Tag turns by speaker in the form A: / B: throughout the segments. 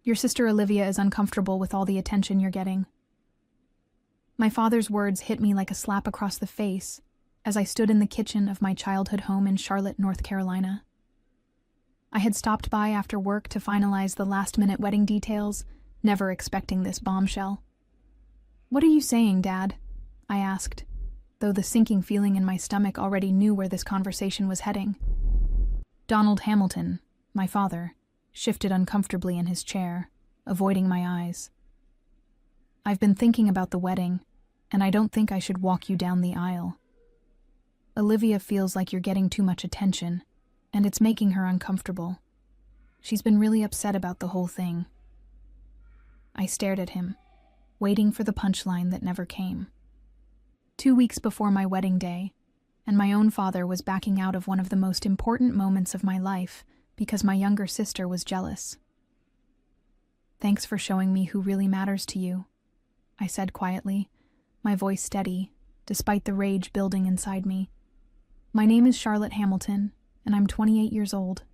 A: Your sister Olivia is uncomfortable with all the attention you're getting." My father's words hit me like a slap across the face as I stood in the kitchen of my childhood home in Charlotte, North Carolina. I had stopped by after work to finalize the last-minute wedding details, never expecting this bombshell. "What are you saying, Dad?" I asked, though the sinking feeling in my stomach already knew where this conversation was heading. Donald Hamilton, my father, shifted uncomfortably in his chair, avoiding my eyes. "I've been thinking about the wedding, and I don't think I should walk you down the aisle. Olivia feels like you're getting too much attention, and it's making her uncomfortable. She's been really upset about the whole thing." I stared at him, waiting for the punchline that never came. 2 weeks before my wedding day, and my own father was backing out of one of the most important moments of my life because my younger sister was jealous. "Thanks for showing me who really matters to you," I said quietly, my voice steady, despite the rage building inside me. "My name is Charlotte Hamilton, and I'm 28 years old.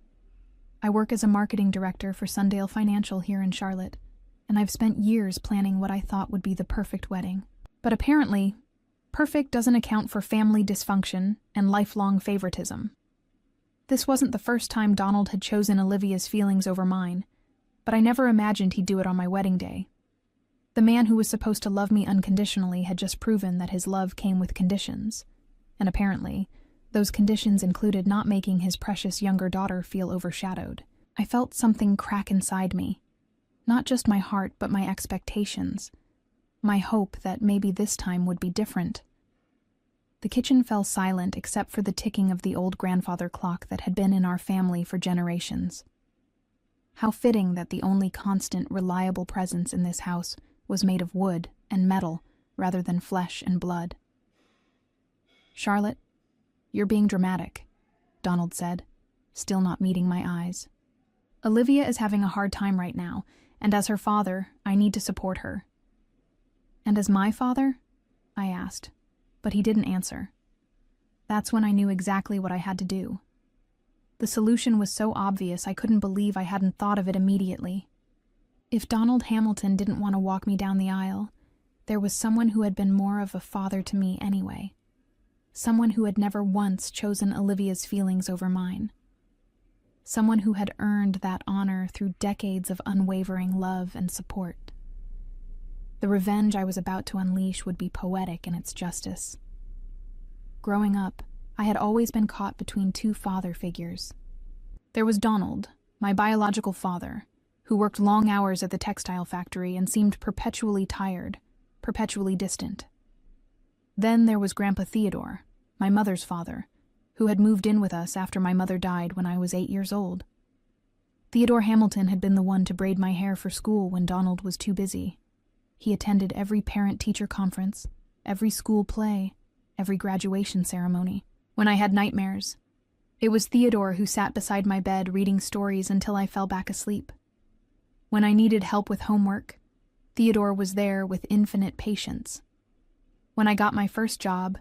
A: I work as a marketing director for Sundale Financial here in Charlotte, and I've spent years planning what I thought would be the perfect wedding. But apparently, perfect doesn't account for family dysfunction and lifelong favoritism. This wasn't the first time Donald had chosen Olivia's feelings over mine, but I never imagined he'd do it on my wedding day. The man who was supposed to love me unconditionally had just proven that his love came with conditions, and apparently, those conditions included not making his precious younger daughter feel overshadowed. I felt something crack inside me, not just my heart but my expectations, my hope that maybe this time would be different. The kitchen fell silent except for the ticking of the old grandfather clock that had been in our family for generations. How fitting that the only constant, reliable presence in this house was made of wood and metal rather than flesh and blood. "Charlotte, you're being dramatic," Donald said, still not meeting my eyes. "Olivia is having a hard time right now, and as her father, I need to support her." "And as my father?" I asked, but he didn't answer. That's when I knew exactly what I had to do. The solution was so obvious I couldn't believe I hadn't thought of it immediately. If Donald Hamilton didn't want to walk me down the aisle, there was someone who had been more of a father to me anyway. Someone who had never once chosen Olivia's feelings over mine. Someone who had earned that honor through decades of unwavering love and support. The revenge I was about to unleash would be poetic in its justice. Growing up, I had always been caught between two father figures. There was Donald, my biological father, who worked long hours at the textile factory and seemed perpetually tired, perpetually distant. Then there was Grandpa Theodore, my mother's father, who had moved in with us after my mother died when I was 8 years old. Theodore Hamilton had been the one to braid my hair for school when Donald was too busy. He attended every parent-teacher conference, every school play, every graduation ceremony. When I had nightmares, it was Theodore who sat beside my bed reading stories until I fell back asleep. When I needed help with homework, Theodore was there with infinite patience. When I got my first job,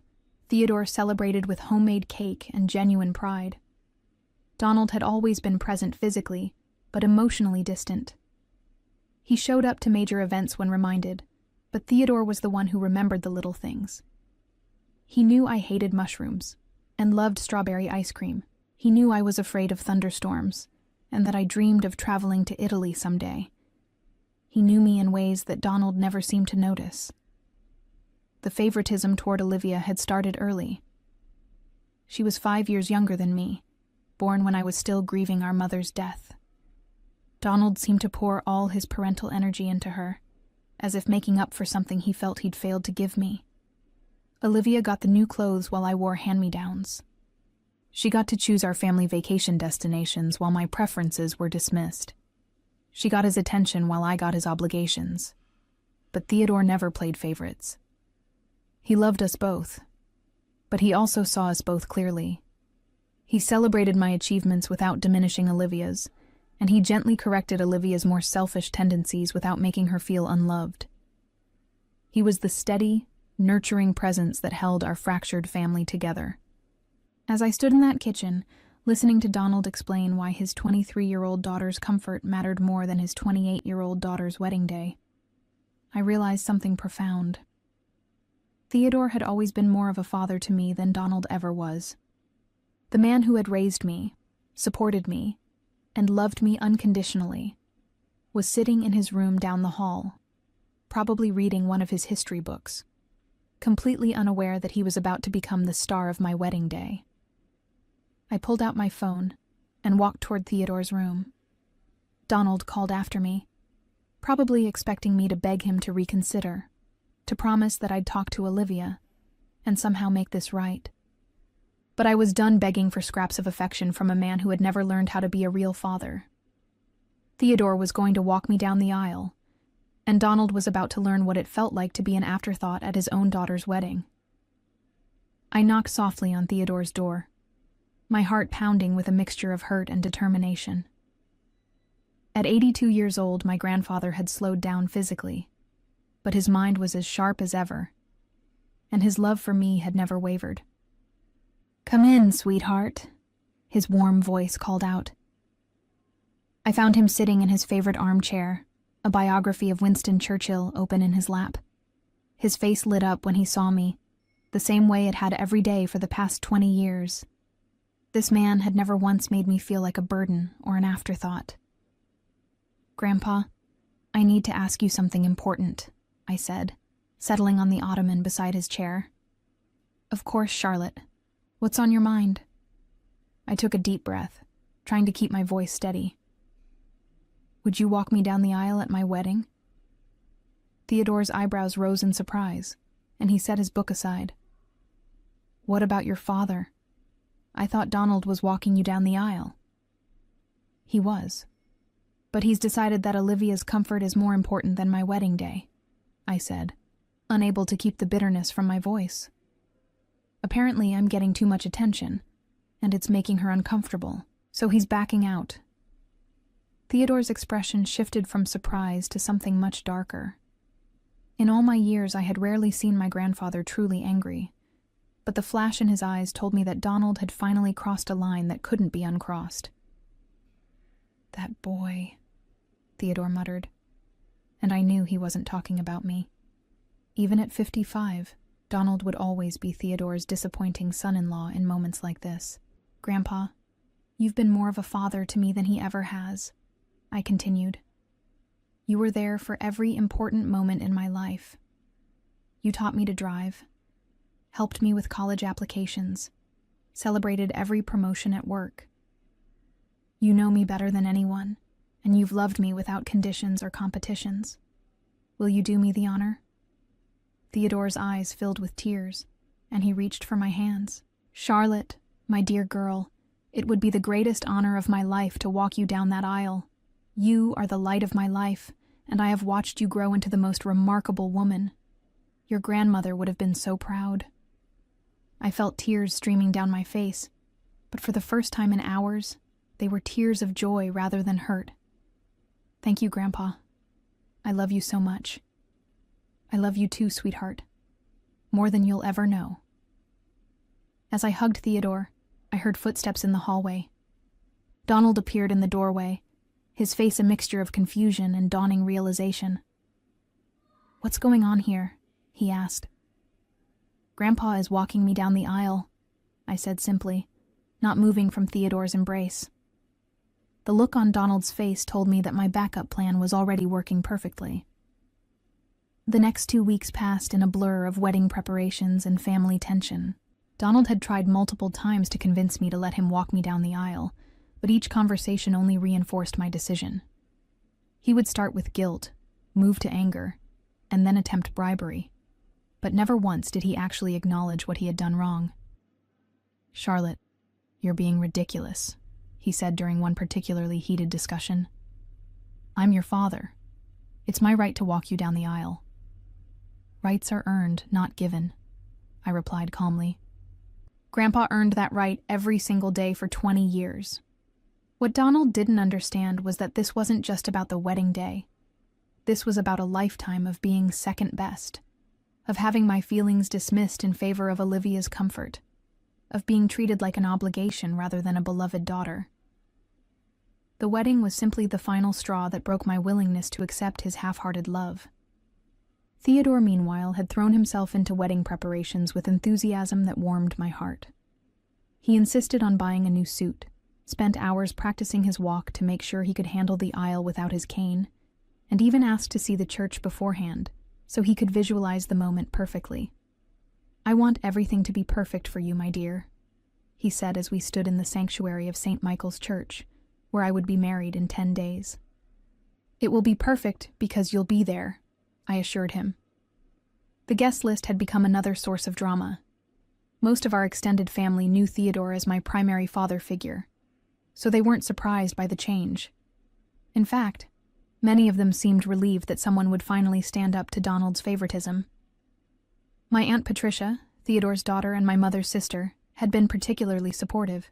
A: Theodore celebrated with homemade cake and genuine pride. Donald had always been present physically, but emotionally distant. He showed up to major events when reminded, but Theodore was the one who remembered the little things. He knew I hated mushrooms and loved strawberry ice cream. He knew I was afraid of thunderstorms and that I dreamed of traveling to Italy someday. He knew me in ways that Donald never seemed to notice. The favoritism toward Olivia had started early. She was 5 years younger than me, born when I was still grieving our mother's death. Donald seemed to pour all his parental energy into her, as if making up for something he felt he'd failed to give me. Olivia got the new clothes while I wore hand-me-downs. She got to choose our family vacation destinations while my preferences were dismissed. She got his attention while I got his obligations. But Theodore never played favorites. He loved us both, but he also saw us both clearly. He celebrated my achievements without diminishing Olivia's, and he gently corrected Olivia's more selfish tendencies without making her feel unloved. He was the steady, nurturing presence that held our fractured family together. As I stood in that kitchen, listening to Donald explain why his 23-year-old daughter's comfort mattered more than his 28-year-old daughter's wedding day, I realized something profound. Theodore had always been more of a father to me than Donald ever was. The man who had raised me, supported me, and loved me unconditionally was sitting in his room down the hall, probably reading one of his history books, completely unaware that he was about to become the star of my wedding day. I pulled out my phone and walked toward Theodore's room. Donald called after me, probably expecting me to beg him to reconsider, to promise that I'd talk to Olivia and somehow make this right. But I was done begging for scraps of affection from a man who had never learned how to be a real father. Theodore was going to walk me down the aisle, and Donald was about to learn what it felt like to be an afterthought at his own daughter's wedding. I knocked softly on Theodore's door, my heart pounding with a mixture of hurt and determination. At 82 years old, my grandfather had slowed down physically, but his mind was as sharp as ever, and his love for me had never wavered. "Come in, sweetheart," his warm voice called out. I found him sitting in his favorite armchair, a biography of Winston Churchill open in his lap. His face lit up when he saw me, the same way it had every day for the past 20 years. This man had never once made me feel like a burden or an afterthought. "Grandpa, I need to ask you something important," I said, settling on the ottoman beside his chair. "Of course, Charlotte. What's on your mind?" I took a deep breath, trying to keep my voice steady. "Would you walk me down the aisle at my wedding?" Theodore's eyebrows rose in surprise, and he set his book aside. "What about your father? I thought Donald was walking you down the aisle." "He was. But he's decided that Olivia's comfort is more important than my wedding day," I said, unable to keep the bitterness from my voice. "Apparently I'm getting too much attention, and it's making her uncomfortable, so he's backing out." Theodore's expression shifted from surprise to something much darker. In all my years, I had rarely seen my grandfather truly angry, but the flash in his eyes told me that Donald had finally crossed a line that couldn't be uncrossed. "That boy," Theodore muttered, and I knew he wasn't talking about me. Even at 55, Donald would always be Theodore's disappointing son-in-law in moments like this. "Grandpa, you've been more of a father to me than he ever has," I continued. "You were there for every important moment in my life. You taught me to drive, helped me with college applications, celebrated every promotion at work. You know me better than anyone, and you've loved me without conditions or competitions. Will you do me the honor?" Theodore's eyes filled with tears, and he reached for my hands. "Charlotte, my dear girl, it would be the greatest honor of my life to walk you down that aisle. You are the light of my life, and I have watched you grow into the most remarkable woman. Your grandmother would have been so proud." I felt tears streaming down my face, but for the first time in hours, they were tears of joy rather than hurt. "Thank you, Grandpa. I love you so much. I love you too, sweetheart. More than you'll ever know." As I hugged Theodore, I heard footsteps in the hallway. Donald appeared in the doorway, his face a mixture of confusion and dawning realization. "What's going on here?" he asked. "Grandpa is walking me down the aisle," I said simply, not moving from Theodore's embrace. The look on Donald's face told me that my backup plan was already working perfectly. The next 2 weeks passed in a blur of wedding preparations and family tension. Donald had tried multiple times to convince me to let him walk me down the aisle, but each conversation only reinforced my decision. He would start with guilt, move to anger, and then attempt bribery, but never once did he actually acknowledge what he had done wrong. "Charlotte, you're being ridiculous," he said during one particularly heated discussion. "I'm your father. It's my right to walk you down the aisle." "Rights are earned, not given," I replied calmly. "Grandpa earned that right every single day for 20 years. What Donald didn't understand was that this wasn't just about the wedding day. This was about a lifetime of being second best, of having my feelings dismissed in favor of Olivia's comfort. of being treated like an obligation rather than a beloved daughter. The wedding was simply the final straw that broke my willingness to accept his half-hearted love. Theodore, meanwhile, had thrown himself into wedding preparations with enthusiasm that warmed my heart. He insisted on buying a new suit, spent hours practicing his walk to make sure he could handle the aisle without his cane, and even asked to see the church beforehand so he could visualize the moment perfectly. "I want everything to be perfect for you, my dear," he said as we stood in the sanctuary of St. Michael's Church, where I would be married in 10 days. "It will be perfect because you'll be there," I assured him. The guest list had become another source of drama. Most of our extended family knew Theodore as my primary father figure, so they weren't surprised by the change. In fact, many of them seemed relieved that someone would finally stand up to Donald's favoritism. My Aunt Patricia, Theodore's daughter and my mother's sister, had been particularly supportive.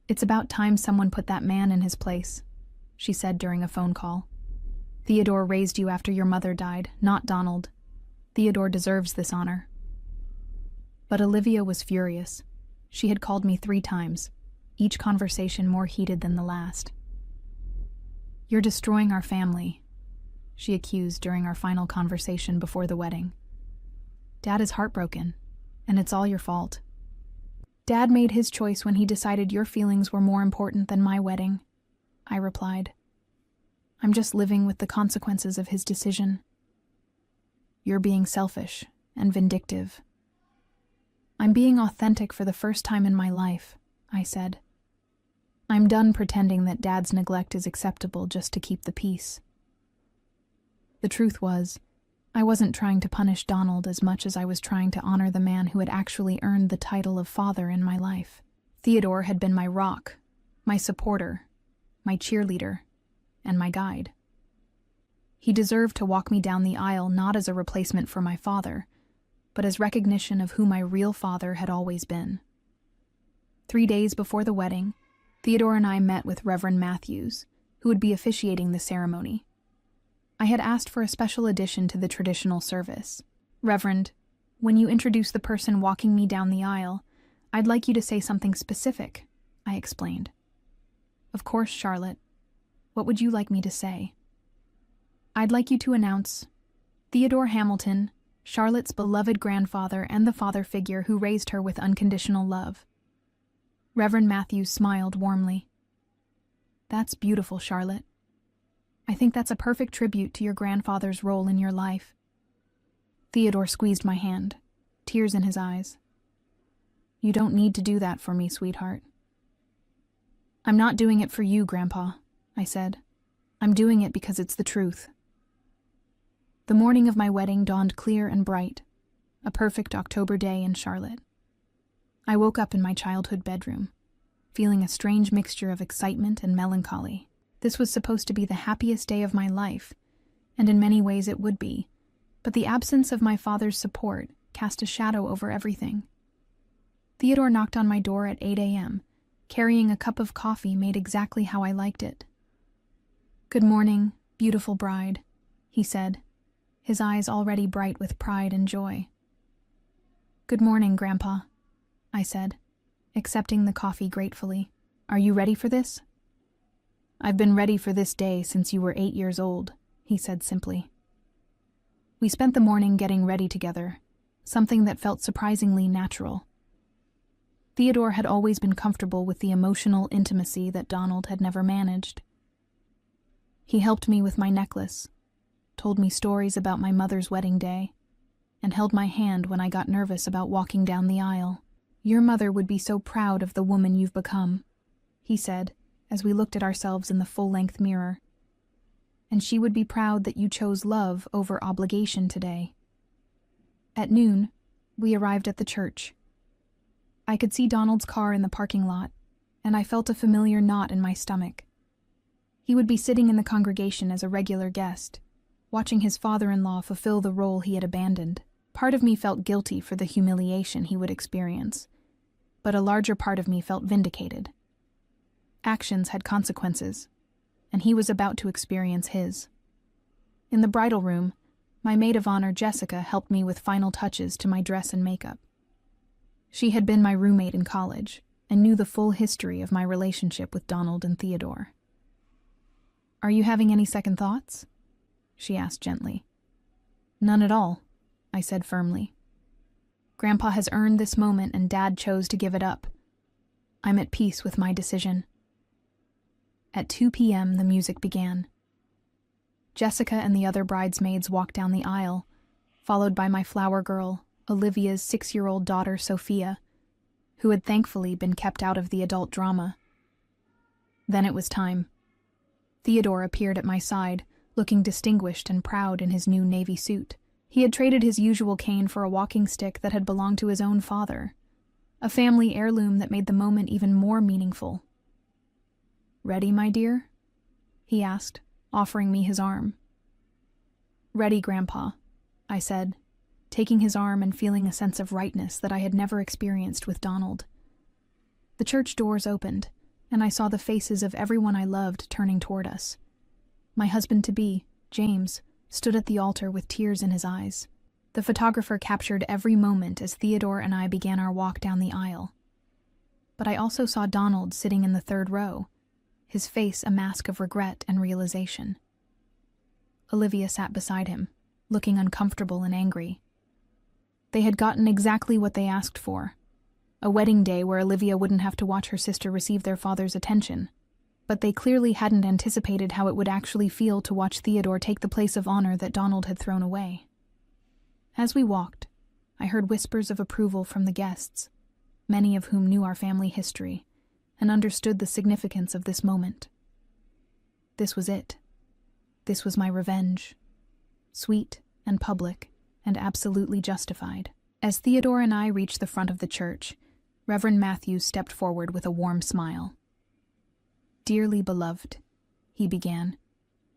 A: "It's about time someone put that man in his place," she said during a phone call. "Theodore raised you after your mother died, not Donald. Theodore deserves this honor." But Olivia was furious. She had called me 3 times, each conversation more heated than the last. "You're destroying our family," she accused during our final conversation before the wedding. "Dad is heartbroken, and it's all your fault. Dad made his choice when he decided your feelings were more important than my wedding," I replied. "I'm just living with the consequences of his decision." "You're being selfish and vindictive." "I'm being authentic for the first time in my life," I said. "I'm done pretending that Dad's neglect is acceptable just to keep the peace." The truth was, I wasn't trying to punish Donald as much as I was trying to honor the man who had actually earned the title of father in my life. Theodore had been my rock, my supporter, my cheerleader, and my guide. He deserved to walk me down the aisle not as a replacement for my father, but as recognition of who my real father had always been. 3 days before the wedding, Theodore and I met with Reverend Matthews, who would be officiating the ceremony. I had asked for a special addition to the traditional service. "Reverend, when you introduce the person walking me down the aisle, I'd like you to say something specific," I explained. "Of course, Charlotte. What would you like me to say?" "I'd like you to announce Theodore Hamilton, Charlotte's beloved grandfather and the father figure who raised her with unconditional love." Reverend Matthews smiled warmly. "That's beautiful, Charlotte. I think that's a perfect tribute to your grandfather's role in your life." Theodore squeezed my hand, tears in his eyes. "You don't need to do that for me, sweetheart." "I'm not doing it for you, Grandpa," I said. "I'm doing it because it's the truth." The morning of my wedding dawned clear and bright, a perfect October day in Charlotte. I woke up in my childhood bedroom, feeling a strange mixture of excitement and melancholy. This was supposed to be the happiest day of my life, and in many ways it would be, but the absence of my father's support cast a shadow over everything. Theodore knocked on my door at 8 a.m., carrying a cup of coffee made exactly how I liked it. "Good morning, beautiful bride," he said, his eyes already bright with pride and joy. "Good morning, Grandpa," I said, accepting the coffee gratefully. "Are you ready for this?" "I've been ready for this day since you were 8 years old," he said simply. We spent the morning getting ready together, something that felt surprisingly natural. Theodore had always been comfortable with the emotional intimacy that Donald had never managed. He helped me with my necklace, told me stories about my mother's wedding day, and held my hand when I got nervous about walking down the aisle. "Your mother would be so proud of the woman you've become," he said, as we looked at ourselves in the full-length mirror. "And she would be proud that you chose love over obligation today." At noon, we arrived at the church. I could see Donald's car in the parking lot, and I felt a familiar knot in my stomach. He would be sitting in the congregation as a regular guest, watching his father-in-law fulfill the role he had abandoned. Part of me felt guilty for the humiliation he would experience, but a larger part of me felt vindicated. Actions had consequences, and he was about to experience his. In the bridal room, my maid of honor, Jessica, helped me with final touches to my dress and makeup. She had been my roommate in college and knew the full history of my relationship with Donald and Theodore. "Are you having any second thoughts?" she asked gently. "None at all," I said firmly. "Grandpa has earned this moment and Dad chose to give it up. I'm at peace with my decision." At 2 p.m., the music began. Jessica and the other bridesmaids walked down the aisle, followed by my flower girl, Olivia's 6-year-old daughter, Sophia, who had thankfully been kept out of the adult drama. Then it was time. Theodore appeared at my side, looking distinguished and proud in his new navy suit. He had traded his usual cane for a walking stick that had belonged to his own father, a family heirloom that made the moment even more meaningful. "Ready, my dear?" he asked, offering me his arm. "Ready, Grandpa," I said, taking his arm and feeling a sense of rightness that I had never experienced with Donald. The church doors opened, and I saw the faces of everyone I loved turning toward us. My husband-to-be, James, stood at the altar with tears in his eyes. The photographer captured every moment as Theodore and I began our walk down the aisle. But I also saw Donald sitting in the third row, his face a mask of regret and realization. Olivia sat beside him, looking uncomfortable and angry. They had gotten exactly what they asked for, a wedding day where Olivia wouldn't have to watch her sister receive their father's attention. But they clearly hadn't anticipated how it would actually feel to watch Theodore take the place of honor that Donald had thrown away. As we walked, I heard whispers of approval from the guests, many of whom knew our family history and understood the significance of this moment. This was it. This was my revenge. Sweet and public and absolutely justified. As Theodore and I reached the front of the church, Reverend Matthews stepped forward with a warm smile. "Dearly beloved," he began,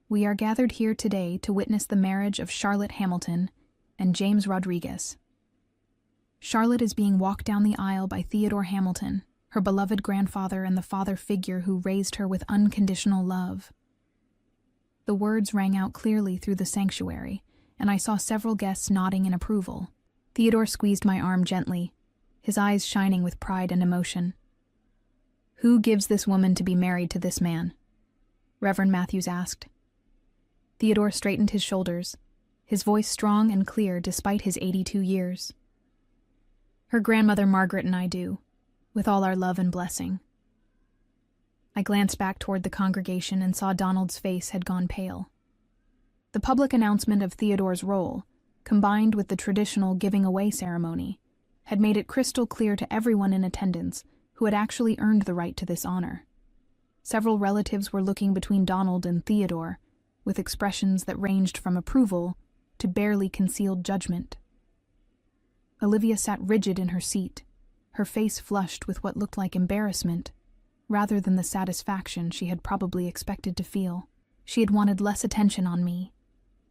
A: "we are gathered here today to witness the marriage of Charlotte Hamilton and James Rodriguez. Charlotte is being walked down the aisle by Theodore Hamilton, her beloved grandfather and the father figure who raised her with unconditional love." The words rang out clearly through the sanctuary, and I saw several guests nodding in approval. Theodore squeezed my arm gently, his eyes shining with pride and emotion. "Who gives this woman to be married to this man?" Reverend Matthews asked. Theodore straightened his shoulders, his voice strong and clear despite his 82 years. "Her grandmother Margaret and I do, with all our love and blessing." I glanced back toward the congregation and saw Donald's face had gone pale. The public announcement of Theodore's role, combined with the traditional giving-away ceremony, had made it crystal clear to everyone in attendance who had actually earned the right to this honor. Several relatives were looking between Donald and Theodore, with expressions that ranged from approval to barely concealed judgment. Olivia sat rigid in her seat, her face flushed with what looked like embarrassment, rather than the satisfaction she had probably expected to feel. She had wanted less attention on me,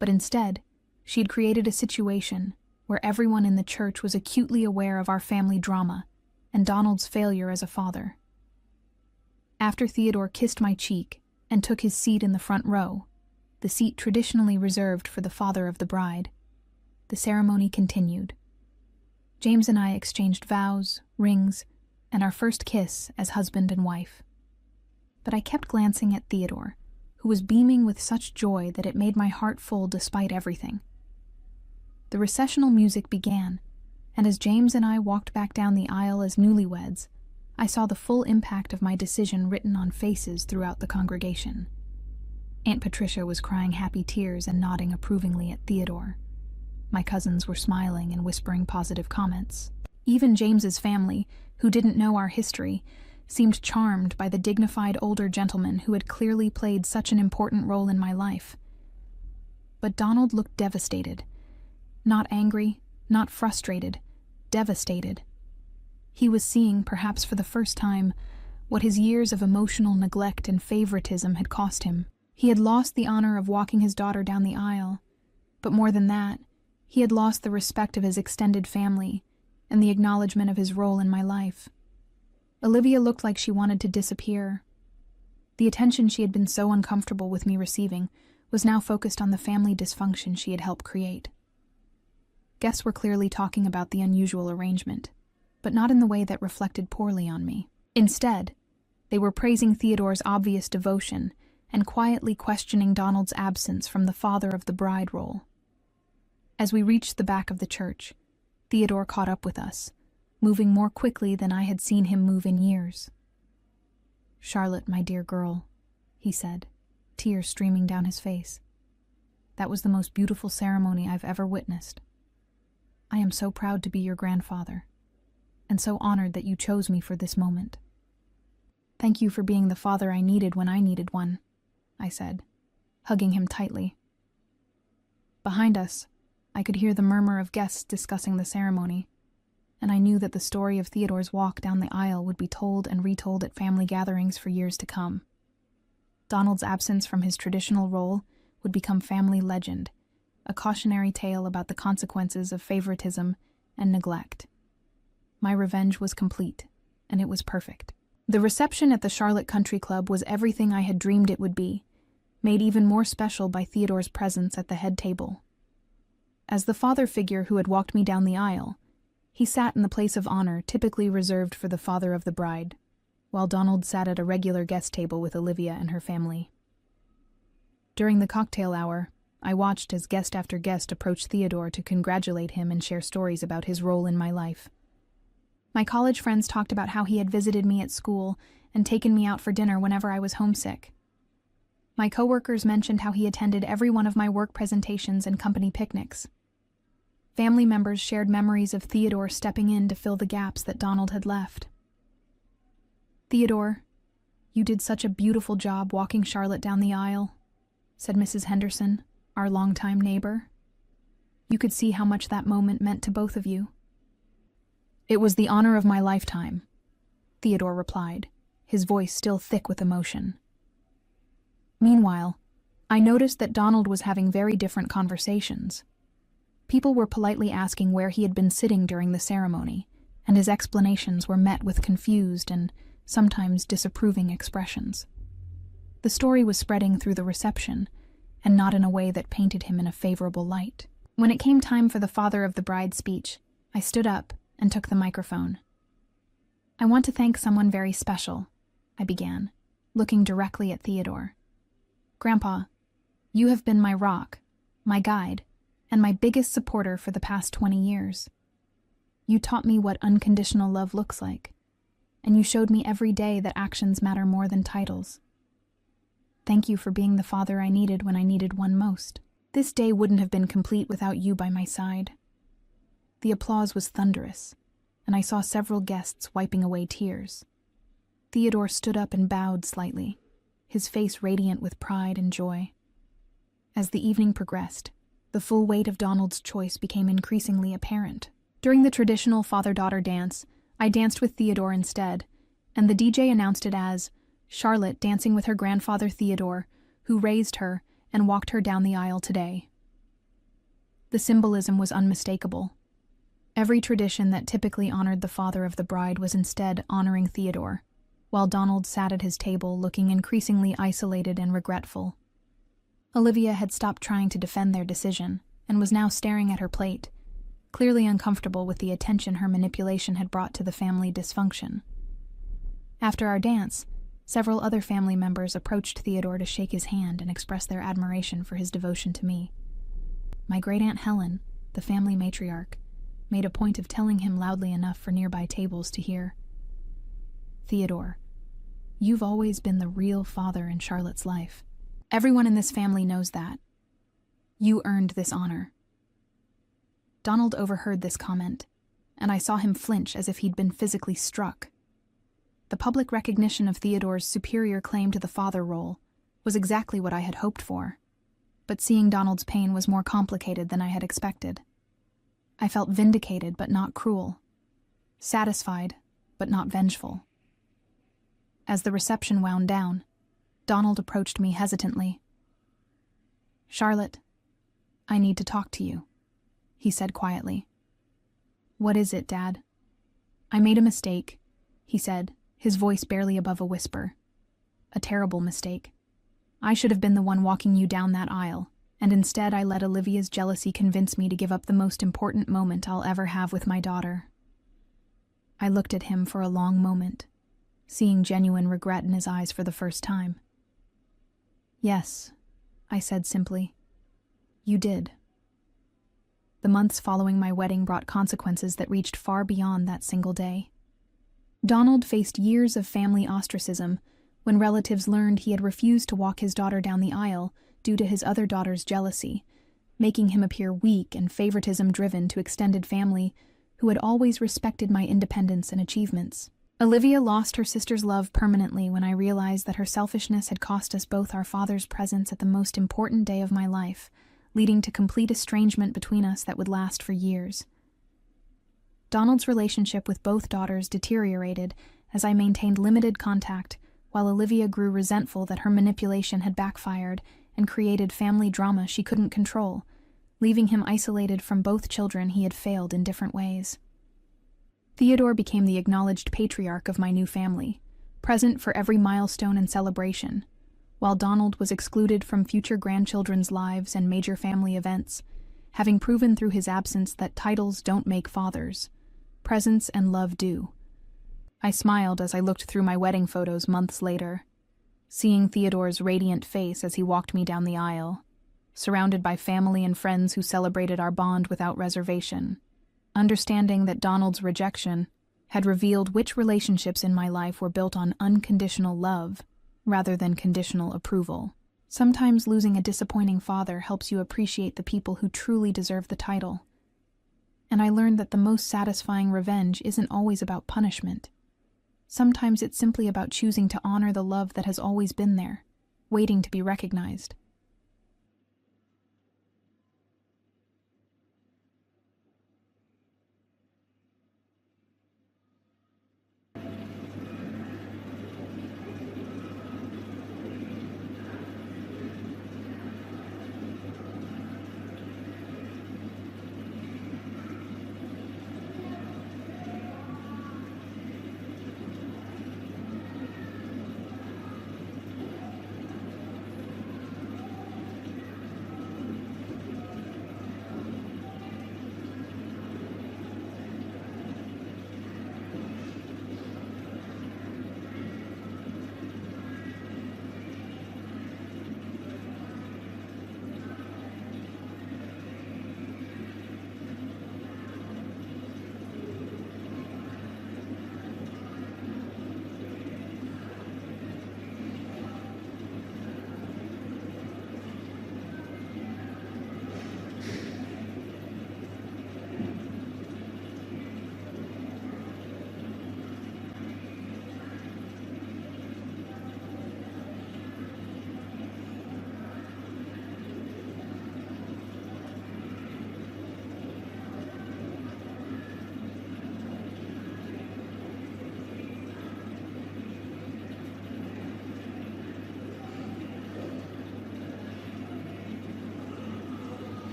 A: but instead, she had created a situation where everyone in the church was acutely aware of our family drama and Donald's failure as a father. After Theodore kissed my cheek and took his seat in the front row, the seat traditionally reserved for the father of the bride, the ceremony continued. James and I exchanged vows, rings, and our first kiss as husband and wife. But I kept glancing at Theodore, who was beaming with such joy that it made my heart full despite everything. The recessional music began, and as James and I walked back down the aisle as newlyweds, I saw the full impact of my decision written on faces throughout the congregation. Aunt Patricia was crying happy tears and nodding approvingly at Theodore. My cousins were smiling and whispering positive comments. Even James's family, who didn't know our history, seemed charmed by the dignified older gentleman who had clearly played such an important role in my life. But Donald looked devastated. Not angry, not frustrated, devastated. He was seeing, perhaps for the first time, what his years of emotional neglect and favoritism had cost him. He had lost the honor of walking his daughter down the aisle, but more than that, he had lost the respect of his extended family and the acknowledgement of his role in my life. Olivia looked like she wanted to disappear. The attention she had been so uncomfortable with me receiving was now focused on the family dysfunction she had helped create. Guests were clearly talking about the unusual arrangement. but not in the way that reflected poorly on me. Instead, they were praising Theodore's obvious devotion and quietly questioning Donald's absence from the father of the bride role. As we reached the back of the church, Theodore caught up with us, moving more quickly than I had seen him move in years. "Charlotte, my dear girl," he said, tears streaming down his face. "That was the most beautiful ceremony I've ever witnessed. I am so proud to be your grandfather, and so honored that you chose me for this moment. Thank you for being the father I needed when I needed one," I said, hugging him tightly. Behind us, I could hear the murmur of guests discussing the ceremony, and I knew that the story of Theodore's walk down the aisle would be told and retold at family gatherings for years to come. Donald's absence from his traditional role would become family legend, a cautionary tale about the consequences of favoritism and neglect. My revenge was complete, and it was perfect. The reception at the Charlotte Country Club was everything I had dreamed it would be, made even more special by Theodore's presence at the head table. As the father figure who had walked me down the aisle, he sat in the place of honor typically reserved for the father of the bride, while Donald sat at a regular guest table with Olivia and her family. During the cocktail hour, I watched as guest after guest approached Theodore to congratulate him and share stories about his role in my life. My college friends talked about how he had visited me at school and taken me out for dinner whenever I was homesick. My coworkers mentioned how he attended every one of my work presentations and company picnics. Family members shared memories of Theodore stepping in to fill the gaps that Donald had left. "Theodore, you did such a beautiful job walking Charlotte down the aisle," said Mrs. Henderson, our longtime neighbor. "You could see how much that moment meant to both of you." "It was the honor of my lifetime," Theodore replied, his voice still thick with emotion. Meanwhile, I noticed that Donald was having very different conversations. People were politely asking where he had been sitting during the ceremony, and his explanations were met with confused and sometimes disapproving expressions. The story was spreading through the reception, and not in a way that painted him in a favorable light. When it came time for the father of the bride's speech, I stood up and took the microphone. "I want to thank someone very special," I began, looking directly at Theodore. "Grandpa, you have been my rock, my guide, and my biggest supporter for the past 20 years. You taught me what unconditional love looks like, and you showed me every day that actions matter more than titles. Thank you for being the father I needed when I needed one most. This day wouldn't have been complete without you by my side." The applause was thunderous, and I saw several guests wiping away tears. Theodore stood up and bowed slightly, his face radiant with pride and joy. As the evening progressed, the full weight of Donald's choice became increasingly apparent. During the traditional father-daughter dance, I danced with Theodore instead, and the DJ announced it as Charlotte dancing with her grandfather Theodore, who raised her and walked her down the aisle today. The symbolism was unmistakable. Every tradition that typically honored the father of the bride was instead honoring Theodore, while Donald sat at his table looking increasingly isolated and regretful. Olivia had stopped trying to defend their decision and was now staring at her plate, clearly uncomfortable with the attention her manipulation had brought to the family dysfunction. After our dance, several other family members approached Theodore to shake his hand and express their admiration for his devotion to me. My great-aunt Helen, the family matriarch, made a point of telling him loudly enough for nearby tables to hear. "Theodore, you've always been the real father in Charlotte's life. Everyone in this family knows that. You earned this honor." Donald overheard this comment, and I saw him flinch as if he'd been physically struck. The public recognition of Theodore's superior claim to the father role was exactly what I had hoped for, but seeing Donald's pain was more complicated than I had expected. I felt vindicated but not cruel, satisfied but not vengeful. As the reception wound down, Donald approached me hesitantly. "Charlotte, I need to talk to you," he said quietly. "What is it, Dad?" "I made a mistake," he said, his voice barely above a whisper. "A terrible mistake. I should have been the one walking you down that aisle, and instead I let Olivia's jealousy convince me to give up the most important moment I'll ever have with my daughter." I looked at him for a long moment, seeing genuine regret in his eyes for the first time. "Yes," I said simply. "You did." The months following my wedding brought consequences that reached far beyond that single day. Donald faced years of family ostracism when relatives learned he had refused to walk his daughter down the aisle due to his other daughter's jealousy, making him appear weak and favoritism-driven to extended family who had always respected my independence and achievements. Olivia lost her sister's love permanently when I realized that her selfishness had cost us both our father's presence at the most important day of my life, leading to complete estrangement between us that would last for years. Donald's relationship with both daughters deteriorated as I maintained limited contact, while Olivia grew resentful that her manipulation had backfired and created family drama she couldn't control, leaving him isolated from both children he had failed in different ways. Theodore became the acknowledged patriarch of my new family, present for every milestone and celebration, while Donald was excluded from future grandchildren's lives and major family events, having proven through his absence that titles don't make fathers. Presence and love do. I smiled as I looked through my wedding photos months later, seeing Theodore's radiant face as he walked me down the aisle, surrounded by family and friends who celebrated our bond without reservation, understanding that Donald's rejection had revealed which relationships in my life were built on unconditional love rather than conditional approval. Sometimes losing a disappointing father helps you appreciate the people who truly deserve the title. And I learned that the most satisfying revenge isn't always about punishment. Sometimes it's simply about choosing to honor the love that has always been there, waiting to be recognized.